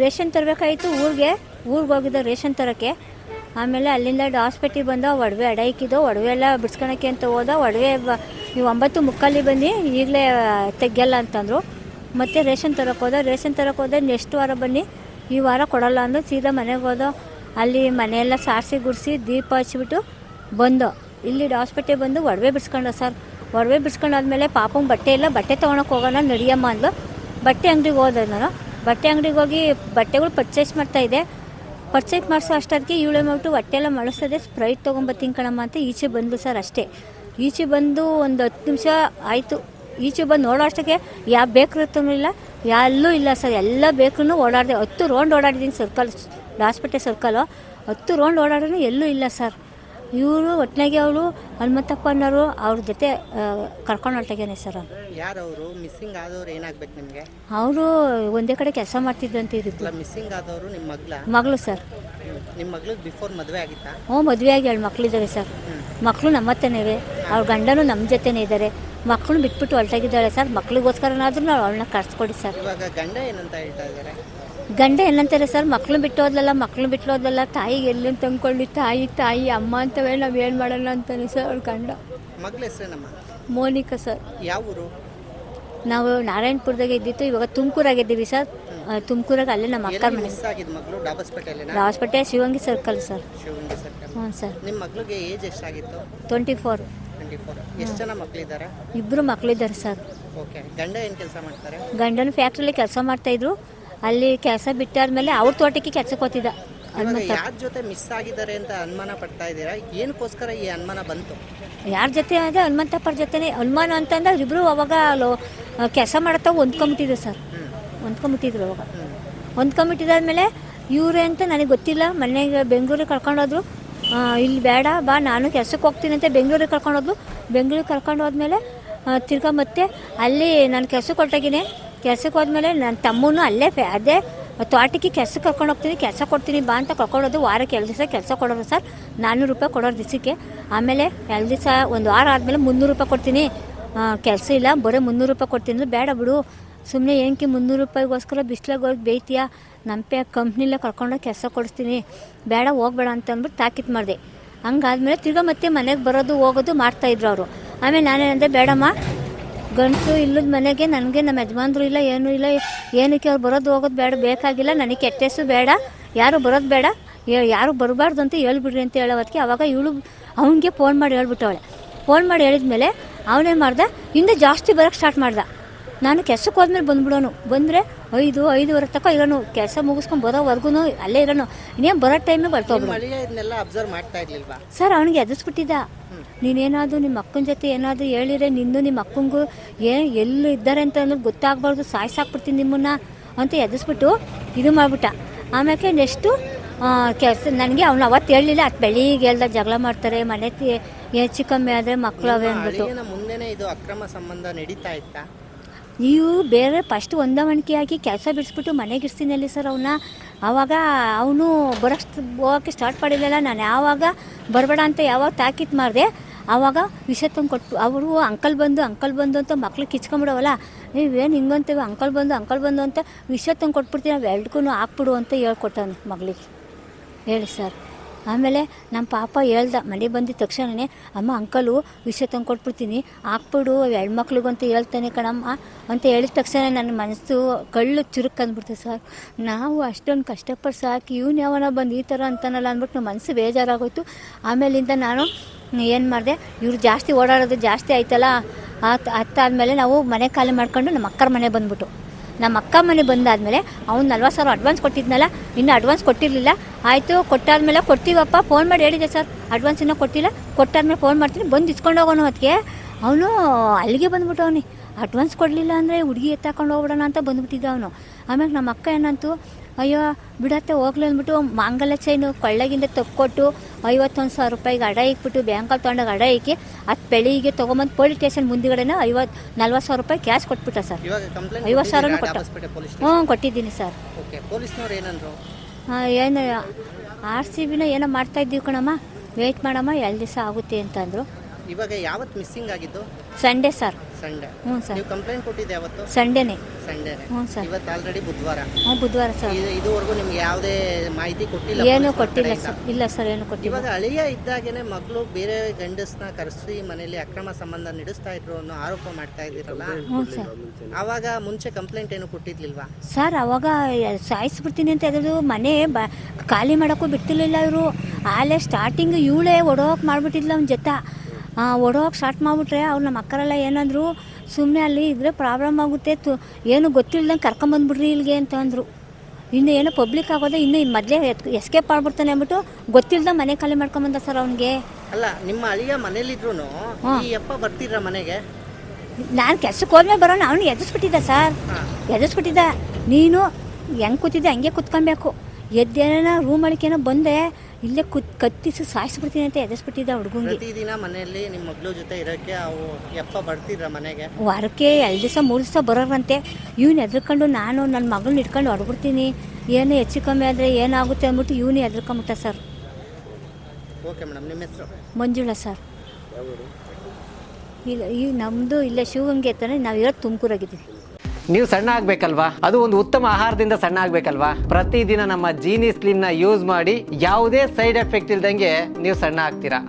Ration ತರಬೇಕಾಯಿತು ಊರಿಗೆ ಹೋಗಿದ್ದ ration ತರೋಕ್ಕೆ. ಆಮೇಲೆ ಅಲ್ಲಿಂದ ಹಾಸ್ಪಿಟ್ಲಿಗೆ ಬಂದ, ಒಡವೆ ಅಡ ಇಕ್ಕಿದ್ದು, ಒಡವೆ ಎಲ್ಲ ಬಿಡ್ಸ್ಕೊಳಕ್ಕೆ ಅಂತ ಹೋದ. ಒಡವೆ ನೀವು 9:30 ಬನ್ನಿ, ಈಗಲೇ ತೆಗ್ಯಲ್ಲ ಅಂತಂದರು. ಮತ್ತು ರೇಷನ್ ತರಕ್ಕೆ ಹೋದ. ನೆಕ್ಸ್ಟ್ ವಾರ ಬನ್ನಿ, ಈ ವಾರ ಕೊಡಲ್ಲ ಅಂದು ಸೀದಾ ಮನೆಗೆ ಹೋದ. ಅಲ್ಲಿ ಮನೆಯೆಲ್ಲ ಸಾರಿಸಿ ಗುಡಿಸಿ ದೀಪ ಹಚ್ಚಿಬಿಟ್ಟು ಬಂದು ಇಲ್ಲಿ ಹಾಸ್ಪಿಟ್ಲಿಗೆ ಬಂದು ಒಡವೆ ಬಿಡ್ಸ್ಕೊಂಡ ಸರ್. ಒಡವೆ ಬಿಡ್ಸ್ಕೊಂಡಾದ್ಮೇಲೆ ಪಾಪಂಗೆ ಬಟ್ಟೆ ಇಲ್ಲ, ಬಟ್ಟೆ ತೊಗೊಳಕ್ಕೆ ಹೋಗೋಣ ನಡಿಯಮ್ಮ ಅಂದು ಬಟ್ಟೆ ಅಂಗಡಿಗೆ ಹೋದೆ. ನಾನು ಬಟ್ಟೆ ಅಂಗಡಿಗೆ ಹೋಗಿ ಬಟ್ಟೆಗಳು ಪರ್ಚೇಸ್ ಮಾಡ್ತಾಯಿದ್ದೆ. ಪರ್ಚೇಸ್ ಮಾಡಿಸೋ ಅಷ್ಟೊತ್ತಿಗೆ ಇವಳೆ ಮಾಡ್ಬಿಟ್ಟು ಹೊಟ್ಟೆ ಎಲ್ಲ ಮಳಿಸ್ತದೆ, ಸ್ಪ್ರೈಟ್ ತೊಗೊಂಬತ್ತೀನಿ ಕಣಮ್ಮ ಅಂತ ಈಚೆ ಬಂದು ಸರ್. ಅಷ್ಟೇ ಈಚೆ ಬಂದು ಒಂದು 10 ನಿಮಿಷ ಆಯಿತು. ಈಚೆ ಬಂದು ನೋಡೋ ಅಷ್ಟಕ್ಕೆ ಯಾವ ಬೇಕ್ರೂ ಇಲ್ಲ, ಎಲ್ಲೂ ಇಲ್ಲ ಸರ್. ಎಲ್ಲ ಬೇಕ್ರೂ ಓಡಾಡಿದೆ, 10 ರೌಂಡ್ ಓಡಾಡಿದ್ದೀನಿ ಸರ್ಕಲ್, ಹಾಸ್ಪಿಟಲ್ ಸರ್ಕಲು 10 ರೌಂಡ್ ಓಡಾಡಿದ್ರು ಎಲ್ಲೂ ಇಲ್ಲ ಸರ್. ಇವರು ಒಟ್ಟಿನಾಗೆ ಅವಳು ಹನುಮಂತಪ್ಪ ಅನ್ನೋರು ಅವ್ರ ಜೊತೆ ಕರ್ಕೊಂಡು ಹೊರಟಾಗೇನೆ ಸರ್. ಯಾರವರು ಮಿಸ್ಸಿಂಗ್ ಆದವ್ರು ಏನಾಗಬೇಕು ನಿಮಗೆ? ಅವರು ಒಂದೇ ಕಡೆ ಕೆಲಸ ಮಾಡ್ತಿದ್ದಂತ ಇದ್ದು. ಮಿಸ್ಸಿಂಗ್ ಆದವರು ನಿಮ್ಮ ಮಗಳು ಸರ್. ನಿಮ್ಮ ಮಗಳಿಗೆ ಬಿಫೋರ್ ಮದುವೆ ಆಗಿತ್ತಾ? ಮದುವೆ ಆಗಿ 2 ಮಕ್ಕಳಿದ್ದಾರೆ ಸರ್. ಮಕ್ಕಳು ನಮ್ಮ ಹತ್ರನೇ, ಅವ್ರ ಗಂಡನೂ ನಮ್ಮ ಜೊತೆನೇ ಇದ್ದಾರೆ. ಮಕ್ಕಳು ಬಿಟ್ಬಿಟ್ಟು ಹೊರಟಾಗಿದ್ದಾಳೆ ಸರ್. ಮಕ್ಳಿಗೋಸ್ಕರನಾದ್ರೂ ನಾವು ಅವಳನ್ನ ಕರ್ಸ್ಕೊಡಿ ಸರ್. ಇವಾಗ ಗಂಡ ಏನಂತ ಹೇಳ್ತಾ ಇದ್ದಾರೆ? ಗಂಡ ಏನಂತಾರೆ ಸರ್, ಮಕ್ಕಳು ಬಿಟ್ಟು ಹೋದ್ಲಲ್ಲ, ತಾಯಿಗೆ ಎಲ್ಲಿ ತಂದ್ಕೊಳ್ಳಿ, ತಾಯಿ ಅಮ್ಮ ಅಂತವೇ ನಾವು ಏನು ಮಾಡೋಣ ಅಂತಾನೆ ಸರ್ ಅವ್ರ ಗಂಡ. ಮಗಳ ಹೆಸರೇನಮ್ಮ? ಮೋನಿಕಾ ಸರ್. ಯಾವ ಊರು? ನಾವು ನಾರಾಯಣಪುರದಾಗ ಇದ್ದಿತ್ತು, ಇವಾಗ ತುಮಕೂರಾಗಿದ್ದೀವಿ ಸರ್. ತುಮಕೂರಾಗ ಅಲ್ಲೇ ನಮ್ಮ ಅಕ್ಕ ಮನೆ. Hospital Shivangi circle sir. ಹ್ಞೂ ಸರ್. ನಿಮ್ಮ ಮಗಳಿಗೆ ಏಜ್ ಎಷ್ಟಾಗಿತ್ತು? 24. ಎಷ್ಟು ಜನ ಮಕ್ಕಳಿದ್ದಾರೆ? 2 ಮಕ್ಕಳಿದ್ದಾರೆ ಸರ್. ಓಕೆ. ಗಂಡ ಏನು ಕೆಲಸ ಮಾಡ್ತಾರೆ? ಗಂಡನ ಫ್ಯಾಕ್ಟ್ರಿಲಿ ಕೆಲಸ ಮಾಡ್ತಾಯಿದ್ರು. ಅಲ್ಲಿ ಕೆಲಸ ಬಿಟ್ಟಾದ್ಮೇಲೆ ಅವ್ರ ತೋಟಕ್ಕೆ ಕೆಲಸಕ್ಕೆ ಹೋಗ್ತಿದ್ದ. ಯಾರ ಜೊತೆ ಮಿಸ್ ಆಗಿದ್ದಾರೆ ಅಂತ ಅನುಮಾನ ಪಡ್ತಾ ಇದ್ದೀರಾ? ಏನಕ್ಕೋಸ್ಕರ ಈ ಅನುಮಾನ ಬಂತು? ಯಾರ ಜೊತೆ ಅಂದರೆ ಹನುಮಂತಪ್ಪರ ಜೊತೆನೇ ಅನುಮಾನ ಅಂತಂದ್ರೆ ಇಬ್ಬರು ಅವಾಗ ಕೆಲಸ ಮಾಡತ್ತಾಗ ಹೊಂದ್ಕೊಂಬಿಟ್ಟಿದ್ರು ಸರ್. ಹೊಂದ್ಕೊಂಬಿಟ್ಟಿದ್ರು ಅವಾಗ. ಹೊಂದ್ಕೊಂಬಿಟ್ಟಿದ್ದಾದ್ಮೇಲೆ ಇವರೇ ಅಂತ ನನಗೆ ಗೊತ್ತಿಲ್ಲ. ಮನೆಗೆ ಬೆಂಗಳೂರಿಗೆ ಕರ್ಕೊಂಡೋದ್ರು. ಇಲ್ಲಿ ಬೇಡ ಬಾ, ನಾನು ಕೆಲಸಕ್ಕೆ ಹೋಗ್ತೀನಿ ಅಂತ ಬೆಂಗಳೂರಿಗೆ ಕರ್ಕೊಂಡೋದ್ರು. ಬೆಂಗಳೂರಿಗೆ ಕರ್ಕೊಂಡು ಹೋದ್ಮೇಲೆ ತಿರ್ಗಾ ಮತ್ತೆ ಅಲ್ಲಿ ನಾನು ಕೆಲಸಕ್ಕೆ ಹೊರಟಾಗಿನೇ. ಕೆಲಸಕ್ಕೆ ಹೋದ್ಮೇಲೆ ನನ್ನ ತಮ್ಮನೂ ಅಲ್ಲೇ ಅದೇ ತೋಟಕ್ಕೆ ಕೆಲಸಕ್ಕೆ ಕರ್ಕೊಂಡು ಹೋಗ್ತೀನಿ, ಕೆಲಸ ಕೊಡ್ತೀನಿ ಬಾ ಅಂತ ಕರ್ಕೊಂಡೋದು. ವಾರಕ್ಕೆ 2 ದಿವಸ ಕೆಲಸ ಕೊಡೋರು ಸರ್. 400 ರೂಪಾಯಿ ಕೊಡೋರು ದಿವಸಕ್ಕೆ. ಆಮೇಲೆ 2 ದಿವಸ, 1 ವಾರ ಆದಮೇಲೆ 300 ರೂಪಾಯಿ ಕೊಡ್ತೀನಿ, ಕೆಲಸ ಇಲ್ಲ ಬರೀ 300 ರೂಪಾಯಿ ಕೊಡ್ತೀನಿ. ಬೇಡ ಬಿಡು, ಸುಮ್ಮನೆ ಏನಕ್ಕೆ 300 ರೂಪಾಯಿಗೋಸ್ಕರ ಬಿಸ್ಲಾಗ ಹೋಗಿ ಬೇಯ್ತೀಯ, ನಮ್ಮ ಕಂಪ್ನಿಲೇ ಕರ್ಕೊಂಡೋಗಿ ಕೆಲಸ ಕೊಡಿಸ್ತೀನಿ, ಬೇಡ ಹೋಗ್ಬೇಡ ಅಂತ ಅಂದ್ಬಿಟ್ಟು ತಾಕೀತು ಮಾಡಿದೆ. ಹಂಗಾದ್ಮೇಲೆ ತಿರ್ಗಾ ಮತ್ತೆ ಮನೆಗೆ ಬರೋದು ಹೋಗೋದು ಮಾಡ್ತಾಯಿದ್ರು ಅವರು. ಆಮೇಲೆ ನಾನೇನಂದೆ, ಬೇಡಮ್ಮ, ಗಂಡಸು ಇಲ್ಲದ ಮನೆಗೆ ನನಗೆ ನಮ್ಮ ಯಜಮಾನ್ರು ಇಲ್ಲ, ಏನೂ ಇಲ್ಲ, ಏನಕ್ಕೆ ಅವ್ರು ಬರೋದು ಹೋಗೋದು ಬೇಡ, ಬೇಕಾಗಿಲ್ಲ, ನನಗೆ ಕೆಟ್ಟ ಹೆಸರು ಬೇಡ, ಯಾರು ಬರೋದು ಬೇಡ, ಯಾರು ಬರಬಾರ್ದು ಅಂತ ಹೇಳ್ಬಿಡ್ರಿ ಅಂತ ಹೇಳೋದಕ್ಕೆ ಅವಾಗ ಇವಳು ಅವನಿಗೆ ಫೋನ್ ಮಾಡಿ ಹೇಳ್ಬಿಟ್ಟವಳೆ. ಫೋನ್ ಮಾಡಿ ಹೇಳಿದ್ಮೇಲೆ ಅವನೇನು ಮಾಡ್ದೆ, ಹಿಂದೆ ಜಾಸ್ತಿ ಬರೋಕ್ಕೆ ಸ್ಟಾರ್ಟ್ ಮಾಡ್ದೆ. ನಾನು ಕೆಲಸಕ್ಕೆ ಹೋದ್ಮೇಲೆ ಬಂದ್ಬಿಡೋನು, ಬಂದರೆ 5-5:30 ತನಕ ಇರೋನು, ಕೆಲಸ ಮುಗಿಸ್ಕೊಂಡು ಬರೋವರೆಗೂ ಅಲ್ಲೇ ಇರೋನು. ಇನ್ನೇನು ಬರೋ ಟೈಮಿಗೆ ಬರ್ತೋಗ್ಬಿಡು ಸರ್. ಅವನಿಗೆ ಎದುರಿಸ್ಬಿಟ್ಟಿದ್ದ, ನೀನೇನಾದರೂ ನಿಮ್ಮ ಅಕ್ಕನ ಜೊತೆ ಏನಾದರೂ ಹೇಳಿದ್ರೆ ನಿಂದು ನಿಮ್ಮ ಅಕ್ಕಂಗೂ ಎಲ್ಲೂ ಇದ್ದಾರೆ ಅಂತ ಅನ್ನೋದು ಗೊತ್ತಾಗಬಾರ್ದು, ಸಾಕ್ಬಿಡ್ತೀನಿ ನಿಮ್ಮನ್ನು ಅಂತ ಎದುರಿಸ್ಬಿಟ್ಟು ಇದು ಮಾಡಿಬಿಟ್ಟ. ಆಮೇಲೆ ನೆಕ್ಸ್ಟು ಕೆಲಸ ನನಗೆ ಅವನು ಅವತ್ತು ಹೇಳಲಿಲ್ಲ. ಅದು ಬೆಳಿಗ್ಗೆ ಹೇಳ್ದ ಜಗಳ ಮಾಡ್ತಾರೆ, ಮನೆ ಹೆಚ್ಚು ಕಮ್ಮಿ ಆದರೆ ಮಕ್ಕಳು ಅವೇ ಅಂದ್ಬಿಟ್ಟು. ಮುಂದೆನೇ ಇದು ಅಕ್ರಮ ಸಂಬಂಧ ನಡೀತಾ ಇತ್ತಾ? ನೀವು ಬೇರೆ ಫಸ್ಟ್ ಹೊಂದಾಣಿಕೆ ಆಗಿ ಕೆಲಸ ಬಿಡಿಸ್ಬಿಟ್ಟು ಮನೆಗೆ ಇರ್ತೀನಿ ಅಲ್ಲಿ ಸರ್ ಅವನ್ನ. ಆವಾಗ ಅವನು ಹೋಗೋಕ್ಕೆ ಸ್ಟಾರ್ಟ್ ಮಾಡಿರಲಿಲ್ಲ. ನಾನು ಯಾವಾಗ ಬರಬೇಡ ಅಂತ ಯಾವಾಗ ತಾಕೀತು ಮಾಡಿದೆ ಆವಾಗ ವಿಷ ತಂದು ಕೊಟ್ಟು ಅವರು ಅಂಕಲ್ ಬಂದು ಅಂತ ಮಕ್ಳಿಗೆ ಕಿಚ್ಕೊಂಬಿಡವಲ್ಲ, ನೀವೇನು ಹಿಂಗಂತೇವೆ, ಅಂಕಲ್ ಬಂದು ಅಂತ ವಿಷ ತಂದು ಕೊಟ್ಬಿಡ್ತೀವಿ, ನಾವು ಎರಡಕ್ಕೂ ಹಾಕ್ಬಿಡು ಅಂತ ಹೇಳ್ಕೊಟ್ಟವನು ಮಗಳಿಗೆ. ಹೇಳಿ ಸರ್. ಆಮೇಲೆ ನಮ್ಮ ಪಾಪ ಹೇಳ್ದ, ಮನೆಗೆ ಬಂದಿದ್ದ ತಕ್ಷಣವೇ, ಅಮ್ಮ ಅಂಕಲು ವಿಷ ತಂದು ಕೊಟ್ಬಿಡ್ತೀನಿ, ಹಾಕ್ಬಿಡು ಹೆಣ್ಮಕ್ಳಿಗೂ ಅಂತ ಹೇಳ್ತಾನೆ ಕಣಮ್ಮ ಅಂತ ಹೇಳಿದ ತಕ್ಷಣ ನನ್ನ ಮನಸ್ಸು ಕಳ್ಳು ಚುರುಕು ಅಂದ್ಬಿಡ್ತು ಸರ್. ನಾವು ಅಷ್ಟೊಂದು ಕಷ್ಟಪಟ್ಟು ಸಾಕಿ ಇವ್ನು ಯಾವನ ಬಂದು ಈ ಥರ ಅಂತಾನಲ್ಲ ಅಂದ್ಬಿಟ್ಟು ನಮ್ಮ ಮನಸ್ಸು ಬೇಜಾರಾಗೋಯ್ತು. ಆಮೇಲಿಂದ ನಾನು ಏನು ಮಾಡಿದೆ, ಇವ್ರು ಜಾಸ್ತಿ ಓಡಾಡೋದು ಜಾಸ್ತಿ ಆಯ್ತಲ್ಲ, ಅತ್ತಾದಮೇಲೆ ನಾವು ಮನೆ ಖಾಲಿ ಮಾಡ್ಕೊಂಡು ನಮ್ಮ ಅಕ್ಕರ ಮನೆ ಬಂದ್ಬಿಟ್ಟು. ನಮ್ಮ ಅಕ್ಕ ಮನೆ ಬಂದಾದಮೇಲೆ ಅವ್ನು 40,000 ಅಡ್ವಾನ್ಸ್ ಕೊಟ್ಟಿದ್ನಲ್ಲ, ಇನ್ನೂ ಅಡ್ವಾನ್ಸ್ ಕೊಟ್ಟಿರಲಿಲ್ಲ. ಆಯಿತು, ಕೊಟ್ಟಾದ್ಮೇಲೆ ಕೊಡ್ತೀವಪ್ಪ, ಫೋನ್ ಮಾಡಿ ಹೇಳಿದೆ ಸರ್, ಅಡ್ವಾನ್ಸ್ ಇನ್ನೂ ಕೊಟ್ಟಿಲ್ಲ, ಕೊಟ್ಟಾದ್ಮೇಲೆ ಫೋನ್ ಮಾಡ್ತೀನಿ, ಬಂದು ಇಸ್ಕೊಂಡು ಹೋಗೋನು. ಅದಕ್ಕೆ ಅವನು ಅಲ್ಲಿಗೆ ಬಂದ್ಬಿಟ್ಟು ಅವನು ಅಡ್ವಾನ್ಸ್ ಕೊಡಲಿಲ್ಲ ಅಂದರೆ ಹುಡುಗಿ ಎತ್ತಾಕೊಂಡು ಹೋಗ್ಬಿಡೋಣ ಅಂತ ಬಂದುಬಿಟ್ಟಿದ್ದ ಅವನು. ಆಮೇಲೆ ನಮ್ಮ ಅಕ್ಕ ಏನಂತು, ಅಯ್ಯೋ ಬಿಡತ್ತೆ ಹೋಗ್ಲಿ ಅಂದ್ಬಿಟ್ಟು ಮಾಂಗಲ್ಯ ಚೈನು ಕೊಳ್ಳಗಿಂದ ತಕ್ಕೊಟ್ಟು 51,000 ರೂಪಾಯಿಗೆ ಅಡ ಇಕ್ಬಿಟ್ಟು ಬ್ಯಾಂಕಲ್ಲಿ ತೊಗೊಂಡಾಗ ಅಡ ಇಕ್ಕಿ ಅದು ಬೆಳಿಗ್ಗೆ ತೊಗೊಂಬಂದು ಪೊಲೀಸ್ ಸ್ಟೇಷನ್ ಮುಂದುಗಡೆನ 40,000 ರೂಪಾಯಿ ಕ್ಯಾಶ್ ಕೊಟ್ಬಿಟ್ಟ ಸರ್. 50,000 ಕೊಟ್ಟ. ಕೊಟ್ಟಿದ್ದೀನಿ ಸರ್. ಏನು RCBನ ಏನೋ ಮಾಡ್ತಾಯಿದ್ದೀವಿ ಕಣಮ್ಮ, ವೆಯ್ಟ್ ಮಾಡಮ್ಮ 2 ದಿವಸ ಆಗುತ್ತೆ ಅಂತಂದರು. ಇವಾಗ ಯಾವತ್ತು ಮಿಸ್ಸಿಂಗ್ ಆಗಿದ್ದು? Sunday sir. ಸಂಡೇ. ಹ್ಞೂ ಸರ್. ನೀವು ಕಂಪ್ಲೇಂಟ್ ಕೊಟ್ಟಿದ್ದೆ ಯಾವತ್ತು? ಸಂಡೇನೆ. ಸಂಡೇನೆ. ಹ್ಞೂ ಸರ್. ಇವತ್ತು ಆಲ್ರೆಡಿ ಬುಧವಾರ. ಹ್ಞೂ ಬುಧವಾರ ಸರ್. ಇದುವರೆಗೂ ನಿಮ್ಗೆ ಯಾವುದೇ ಮಾಹಿತಿ ಕೊಟ್ಟಿಲ್ಲ? ಏನೂ ಕೊಟ್ಟಿಲ್ಲ ಸರ್. ಇಲ್ಲ ಸರ್, ಏನು ಕೊಟ್ಟಿಲ್ಲ. ಇವಾಗ ಅಳಿಯ ಇದ್ದಾಗೇನೆ ಮಗಳು ಬೇರೆ ಗಂಡಸನ್ನ ಕರೆಸಿ ಮನೆಯಲ್ಲಿ ಅಕ್ರಮ ಸಂಬಂಧ ನಡೆಸ್ತಾ ಇದ್ರು ಅನ್ನೋ ಆರೋಪ ಮಾಡ್ತಾ ಇದ್ದೀರಲ್ಲ, ಹ್ಞೂ ಸರ್. ಆವಾಗ ಮುಂಚೆ ಕಂಪ್ಲೇಂಟ್ ಏನು ಕೊಟ್ಟಿರ್ಲಿಲ್ವಾ? ಸರ್ ಅವಾಗ ಸಾಯಿಸ್ಬಿಡ್ತೀನಿ ಅಂತ ಹೇಳಿದ್ರು. ಮನೆ ಖಾಲಿ ಮಾಡೋಕ್ಕೂ ಬಿಡ್ತಿರ್ಲಿಲ್ಲ ಇವರು. ಆಲೇ ಸ್ಟಾರ್ಟಿಂಗ್ ಇವಳೇ ಒಡೋಕೆ ಮಾಡಿಬಿಟ್ಟಿದ್ಲ ಅವ್ನ ಜೊತೆ. ಒಡೋಕೆ ಸ್ಟಾರ್ಟ್ ಮಾಡಿಬಿಟ್ರೆ ಅವ್ರು ನಮ್ಮ ಅಕ್ಕರೆಲ್ಲ ಏನಂದ್ರು, ಸುಮ್ಮನೆ ಅಲ್ಲಿ ಇದ್ರೆ ಪ್ರಾಬ್ಲಮ್ ಆಗುತ್ತೆ, ಏನು ಗೊತ್ತಿಲ್ದಂಗೆ ಕರ್ಕೊಂಬಂದ್ಬಿಡ್ರಿ ಇಲ್ಲಿಗೆ ಅಂತ ಅಂದರು. ಇನ್ನು ಏನೋ ಪಬ್ಲಿಕ್ ಆಗೋದೆ, ಇನ್ನು ಮೊದಲೇ ಎಸ್ಕೇಪ್ ಆಗ್ಬಿಡ್ತಾನೆ ಅಂದ್ಬಿಟ್ಟು ಗೊತ್ತಿಲ್ದ ಮನೆ ಖಾಲಿ ಮಾಡ್ಕೊಂಬಂದ ಸರ್ ಅವನಿಗೆ. ಅಲ್ಲ, ನಿಮ್ಮ ಅಳಿಯ ಮನೇಲಿದ್ರು ಈ ಅಪ್ಪ ಬರ್ತಿದ್ರ ಮನೆಗೆ? ನಾನು ಕೆಲ್ಸಕ್ಕೆ ಹೋದ್ಮೇಲೆ ಬರೋಣ ಅವನು ಎದುರಿಸ್ಬಿಟ್ಟಿದ್ದ ಸರ್. ಎದುರಿಸ್ಬಿಟ್ಟಿದ್ದ. ನೀನು ಹೆಂಗೆ ಕೂತಿದ್ದೆ ಹಂಗೆ ಕುತ್ಕೊಬೇಕು, ಎದ್ದೇನ ರೂಮ್ ಅಳಿಕೇನೋ ಬಂದೆ ಇಲ್ಲೇ ಕತ್ತಿಸಿ ಸಾಯಿಸ್ಬಿಡ್ತೀನಿ ಅಂತ ಎದುರಿಸ್ಬಿಟ್ಟಿದ್ದ ಹುಡುಗಂಗೆ. ಪ್ರತಿದಿನ ಮನೆಯಲ್ಲಿ ನಿಮ್ಮ ಮಗಳ ಜೊತೆ ಇರೋಕ್ಕೆ ಅವು ಯಪ್ಪ ಬರ್ತಿದ್ರ ಮನೆಗೆ? ವಾರಕ್ಕೆ 2 ದಿವಸ 3 ದಿವಸ ಬರೋರಂತೆ. ಇವ್ನು ಎದ್ರಕೊಂಡು ನಾನು ನನ್ನ ಮಗಳನ್ನ ಇಟ್ಕೊಂಡು ಹೊಡ್ಬಿಡ್ತೀನಿ, ಏನು ಹೆಚ್ಚು ಕಮ್ಮಿ ಆದರೆ ಏನಾಗುತ್ತೆ ಅಂದ್ಬಿಟ್ಟು ಇವನು ಎದ್ರಕೊಂಬಿಟ್ಟ ಸರ್. ಓಕೆ ಮೇಡಮ್, ನಿಮ್ಮ ಹೆಸರು? ಮಂಜುಳಾ ಸರ್. ಇಲ್ಲ ನಮ್ಮದು ಇಲ್ಲೇ ಶಿವಗಂಗೆ ತಾನೆ, ನಾವಿರೋದು ತುಮಕೂರಾಗಿದ್ದೀವಿ. ನೀವು ಸಣ್ಣ ಆಗಬೇಕಲ್ವಾ? ಅದು ಒಂದು ಉತ್ತಮ ಆಹಾರದಿಂದ ಸಣ್ಣ ಆಗಬೇಕಲ್ವಾ? ಪ್ರತಿದಿನ ನಮ್ಮ ಜೀನಿ ಸ್ಲಿಮ್ನ ಯೂಸ್ ಮಾಡಿ ಯಾವುದೇ ಸೈಡ್ ಎಫೆಕ್ಟ್ ಇಲ್ದಂಗೆ ನೀವು ಸಣ್ಣ ಆಗ್ತೀರಾ.